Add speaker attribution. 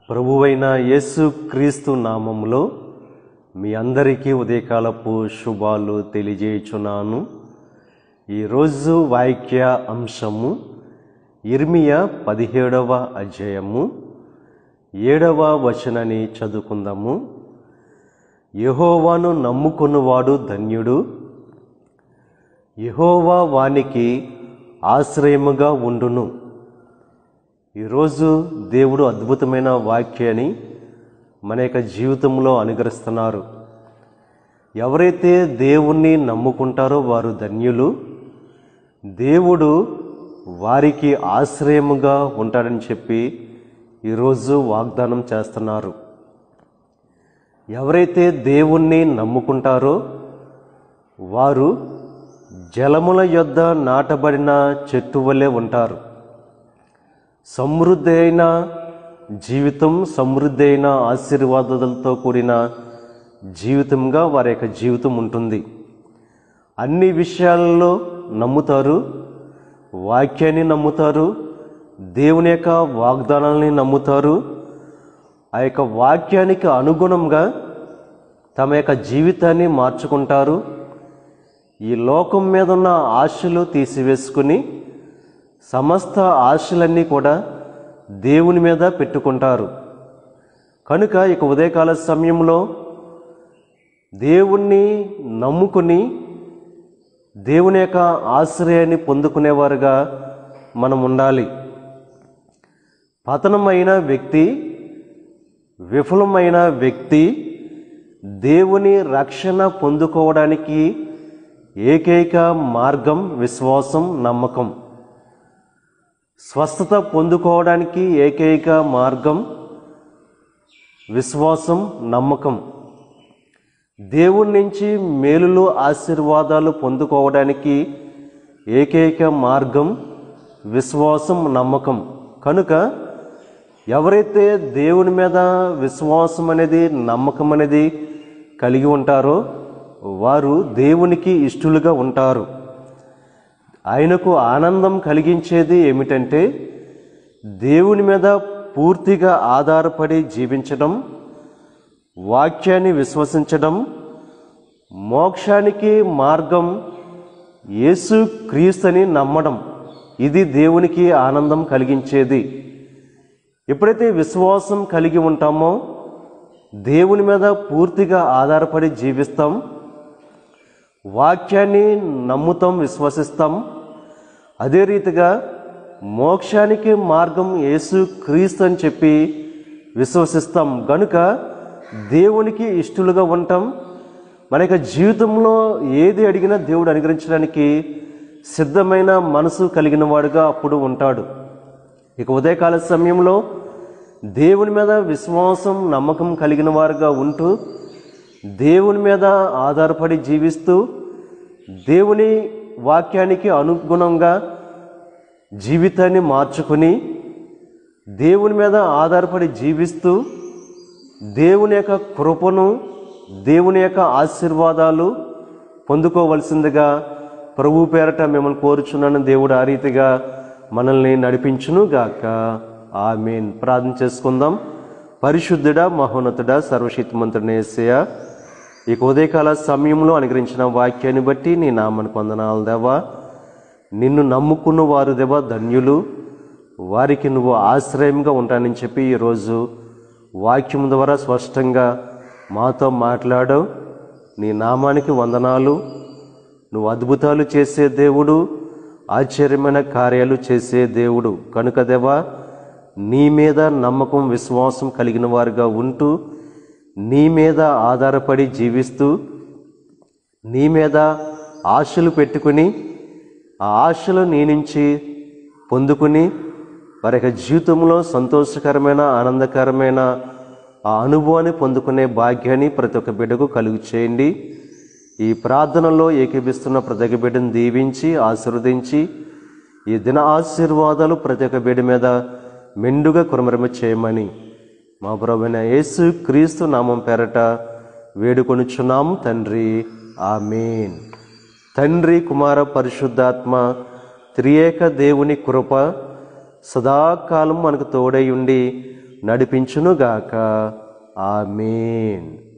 Speaker 1: ప్రభువైన యేసు క్రీస్తు నామములో మీ అందరికీ ఉదయకాలపు శుభాలు తెలియజేయుచున్నాను. ఈరోజు వాక్య అంశము ఇర్మియా 17వ అధ్యాయము 7వ వచనాన్ని చదువుకుందాము. యెహోవాను నమ్ముకున్నవాడు ధన్యుడు, యెహోవా వానికి ఆశ్రయముగా ఉండును. ఈరోజు దేవుడు అద్భుతమైన వాక్యాన్ని మన యొక్క జీవితంలో అనుగ్రహిస్తున్నారు. ఎవరైతే దేవుణ్ణి నమ్ముకుంటారో వారు ధన్యులు, దేవుడు వారికి ఆశ్రయముగా ఉంటాడని చెప్పి ఈరోజు వాగ్దానం చేస్తున్నారు. ఎవరైతే దేవుణ్ణి నమ్ముకుంటారో వారు జలముల యొద్ద నాటబడిన చెట్టు వలె ఉంటారు. సమృద్ధి అయిన జీవితం, సమృద్ధి అయిన ఆశీర్వాదాలతో కూడిన జీవితంగా వారి యొక్క జీవితం ఉంటుంది. అన్ని విషయాలలో నమ్ముతారు, వాక్యాన్ని నమ్ముతారు, దేవుని యొక్క వాగ్దానాలని నమ్ముతారు. ఆ యొక్క వాక్యానికి అనుగుణంగా తమ యొక్క జీవితాన్ని మార్చుకుంటారు. ఈ లోకం మీద ఉన్న ఆశలు తీసివేసుకుని సమస్త ఆశలన్నీ కూడా దేవుని మీద పెట్టుకుంటారు. కనుక ఇక ఉదయకాల సమయంలో దేవుణ్ణి నమ్ముకుని దేవుని యొక్క ఆశ్రయాన్ని పొందుకునేవారుగా మనం ఉండాలి. పతనమైన వ్యక్తి, విఫలమైన వ్యక్తి దేవుని రక్షణ పొందుకోవడానికి ఏకైక మార్గం విశ్వాసం, నమ్మకం. స్వస్థత పొందుకోవడానికి ఏకైక మార్గం విశ్వాసం, నమ్మకం. దేవుని నుంచి మేలులు, ఆశీర్వాదాలు పొందుకోవడానికి ఏకైక మార్గం విశ్వాసం, నమ్మకం. కనుక ఎవరైతే దేవుని మీద విశ్వాసం అనేది, నమ్మకం అనేది కలిగి ఉంటారో వారు దేవునికి ఇష్టలుగా ఉంటారు. ఆయనకు ఆనందం కలిగించేది ఏమిటంటే దేవుని మీద పూర్తిగా ఆధారపడి జీవించడం, వాక్యాన్ని విశ్వసించడం. మోక్షానికి మార్గం యేసు క్రీస్తుని నమ్మడం. ఇది దేవునికి ఆనందం కలిగించేది. ఎప్పుడైతే విశ్వాసం కలిగి ఉంటామో దేవుని మీద పూర్తిగా ఆధారపడి జీవిస్తాం, వాక్యాన్ని నమ్ముతాం, విశ్వసిస్తాం. అదే రీతిగా మోక్షానికి మార్గం యేసు క్రీస్తు అని చెప్పి విశ్వసిస్తాం. గనుక దేవునికి ఇష్టలుగా ఉంటాం. మన యొక్క జీవితంలో ఏది అడిగినా దేవుడు అనుగ్రహించడానికి సిద్ధమైన మనసు కలిగిన వాడుగా అప్పుడు ఉంటాడు. ఇక ఉదయకాల సమయంలో దేవుని మీద విశ్వాసం, నమ్మకం కలిగిన వారుగా ఉంటూ దేవుని మీద ఆధారపడి జీవిస్తూ దేవుని వాక్యానికి అనుగుణంగా జీవితాన్ని మార్చుకుని దేవుని మీద ఆధారపడి జీవిస్తూ దేవుని యొక్క కృపను, దేవుని యొక్క ఆశీర్వాదాలు పొందుకోవలసిందిగా ప్రభు పేరట మిమ్మల్ని కోరుచున్నాను. దేవుడు ఆ రీతిగా మనల్ని నడిపించును గాక. ఆమేన్. ప్రార్థన చేసుకుందాం. పరిశుద్ధుడా, మహోన్నతుడా, సర్వశక్తిమంతుడైన యేసయ్యా, ఈ ఉదయకాల సమయంలో అనుగ్రహించిన వాక్యాన్ని బట్టి నీ నామానికి వందనాలు దేవా. నిన్ను నమ్ముకున్న వారు దేవా ధన్యులు, వారికి నువ్వు ఆశ్రయంగా ఉంటానని చెప్పి ఈరోజు వాక్యం ద్వారా స్పష్టంగా మాతో మాట్లాడావు. నీ నామానికి వందనాలు. నువ్వు అద్భుతాలు చేసే దేవుడు, ఆశ్చర్యమైన కార్యాలు చేసే దేవుడు. కనుక దేవా నీ మీద నమ్మకం, విశ్వాసం కలిగిన వారుగా ఉంటూ నీ మీద ఆధారపడి జీవిస్తూ నీ మీద ఆశలు పెట్టుకుని ఆ ఆశలు నీ నుంచి పొందుకుని వారి యొక్క జీవితంలో సంతోషకరమైన, ఆనందకరమైన ఆ అనుభవాన్ని పొందుకునే భాగ్యాన్ని ప్రతి ఒక్క బిడ్డకు కలుగు చేయండి. ఈ ప్రార్థనలో ఏకీభిస్తున్న ప్రతి ఒక్క బిడ్డను దీవించి ఆశీర్వదించి ఈ దిన ఆశీర్వాదాలు ప్రతి ఒక్క బిడ్డ మీద మెండుగా కురమరమ చేయమని మా ప్రభువైన యేసు క్రీస్తు నామం పేరట వేడుకొనుచున్నాము తండ్రి. ఆమేన్. తండ్రి, కుమార, పరిశుద్ధాత్మ త్రియేక దేవుని కృప సదాకాలం మనకు తోడై ఉండి నడిపించునుగాక. ఆమేన్.